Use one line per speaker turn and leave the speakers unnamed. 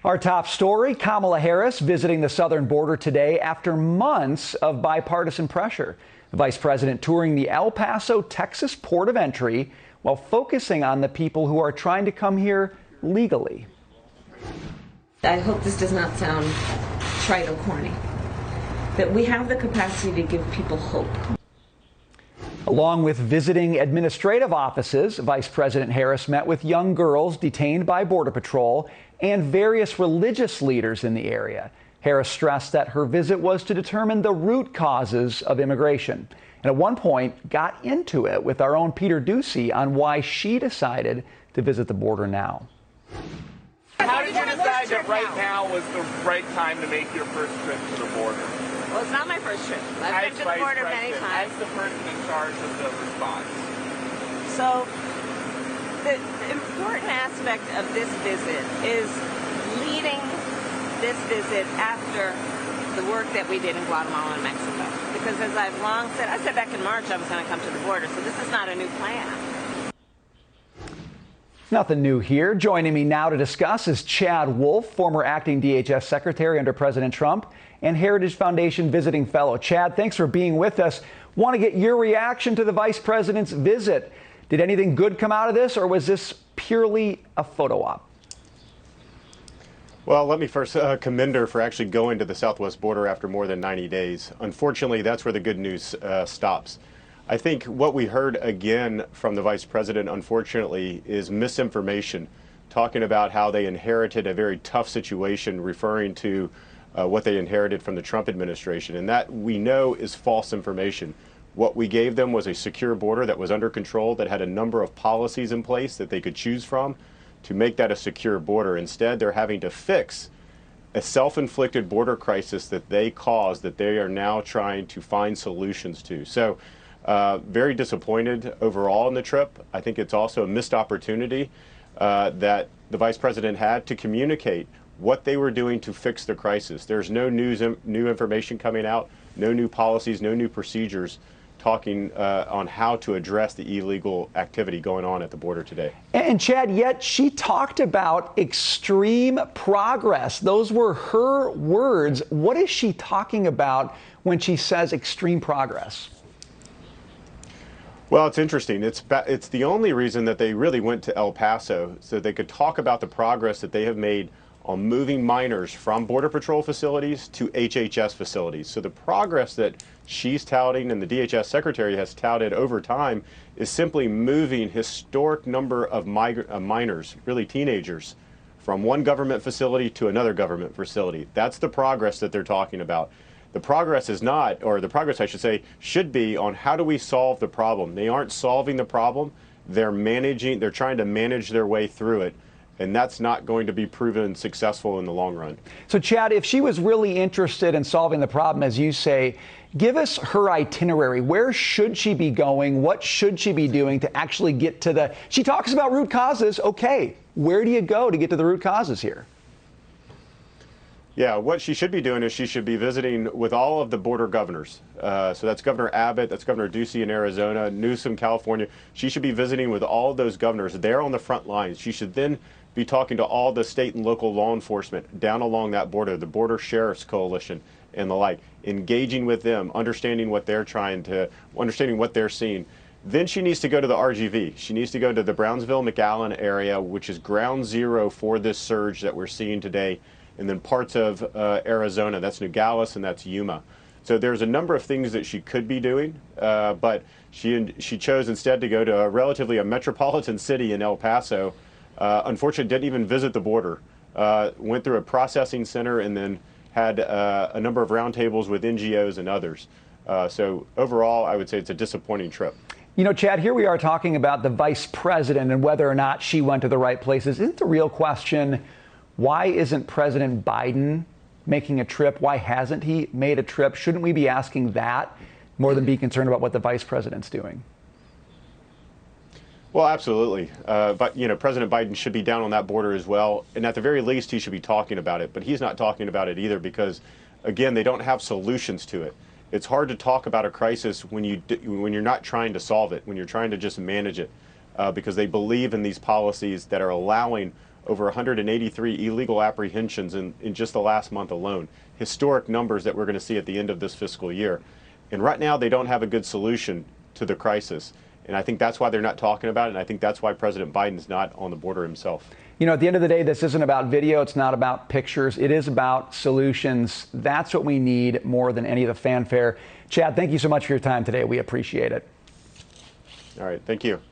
Our top story, Kamala Harris visiting the southern border today after months of bipartisan pressure. The vice president touring the El Paso, Texas port of entry while focusing on the people who are trying to come here legally.
I hope this does not sound trite or corny, that we have the capacity to give people hope.
Along with visiting administrative offices, Vice President Harris met with young girls detained by Border Patrol and various religious leaders in the area. Harris stressed that her visit was to determine the root causes of immigration, and at one point got into it with our own Peter Ducey on why she decided to visit the border now.
How did you decide that right now was the right time to make your first trip to the border?
Well, it's not my first trip. I've been to the border many times.
As the person in charge of the response.
So, the important aspect of this visit is leading this visit after the work that we did in Guatemala and Mexico. Because as I've long said, I said back in March I was going to come to the border, so this is not a new plan.
Nothing new here. Joining me now to discuss is Chad Wolf, former acting DHS secretary under President Trump and Heritage Foundation visiting fellow. Chad, thanks for being with us. Want to get your reaction to the vice president's visit. Did anything good come out of this, or was this purely a photo op?
Well, let me first commend her for actually going to the southwest border after more than 90 days. Unfortunately, that's where the good news stops. I think what we heard again from the vice president, unfortunately, is misinformation, talking about how they inherited a very tough situation, referring to what they inherited from the Trump administration. And that we know is false information. What we gave them was a secure border that was under control, that had a number of policies in place that they could choose from to make that a secure border. Instead, they're having to fix a self-inflicted border crisis that they caused, that they are now trying to find solutions to. So very disappointed overall in the trip. I think it's also a missed opportunity that the vice president had to communicate what they were doing to fix the crisis. There's no new information coming out, no new policies, no new procedures talking on how to address the illegal activity going on at the border today.
And Chad, yet she talked about extreme progress. Those were her words. What is she talking about when she says extreme progress?
Well, it's interesting. It's the only reason that they really went to El Paso, so they could talk about the progress that they have made on moving minors from Border Patrol facilities to HHS facilities. So the progress that she's touting and the DHS secretary has touted over time is simply moving historic number of minors, really teenagers, from one government facility to another government facility. That's the progress that they're talking about. The progress is not, or the progress I should say, should be on how do we solve the problem. They aren't solving the problem. They're trying to manage their way through it. And that's not going to be proven successful in the long run.
So, Chad, if she was really interested in solving the problem, as you say, give us her itinerary. Where should she be going? What should she be doing to actually get to the... She talks about root causes. Okay, where do you go to get to the root causes here?
Yeah, what she should be doing is she should be visiting with all of the border governors. So that's Governor Abbott, that's Governor Ducey in Arizona, Newsom, California. She should be visiting with all of those governors. They're on the front lines. She should then be talking to all the state and local law enforcement down along that border, the Border Sheriff's Coalition and the like, engaging with them, understanding what they're understanding what they're seeing. Then she needs to go to the RGV. She needs to go to the Brownsville-McAllen area, which is ground zero for this surge that we're seeing today, and then parts of Arizona. That's Nogales and that's Yuma. So there's a number of things that she could be doing, but she chose instead to go to a metropolitan city in El Paso. Unfortunately, didn't even visit the border. Went through a processing center and then had a number of roundtables with NGOs and others. So overall, I would say it's a disappointing trip.
You know, Chad, here we are talking about the vice president and whether or not she went to the right places. Isn't the real question, why isn't President Biden making a trip? Why hasn't he made a trip? Shouldn't we be asking that more than be concerned about what the vice president's doing?
Well, absolutely. But, you know, President Biden should be down on that border as well. And at the very least, he should be talking about it. But he's not talking about it either because, again, they don't have solutions to it. It's hard to talk about a crisis when you're not trying to solve it, when you're trying to just manage it, because they believe in these policies that are allowing over 183 illegal apprehensions in just the last month alone. Historic numbers that we're going to see at the end of this fiscal year. And right now, they don't have a good solution to the crisis. And I think that's why they're not talking about it, and I think that's why President Biden's not on the border himself.
You know, at the end of the day, this isn't about video. It's not about pictures. It is about solutions. That's what we need more than any of the fanfare. Chad, thank you so much for your time today. We appreciate it.
All right. Thank you.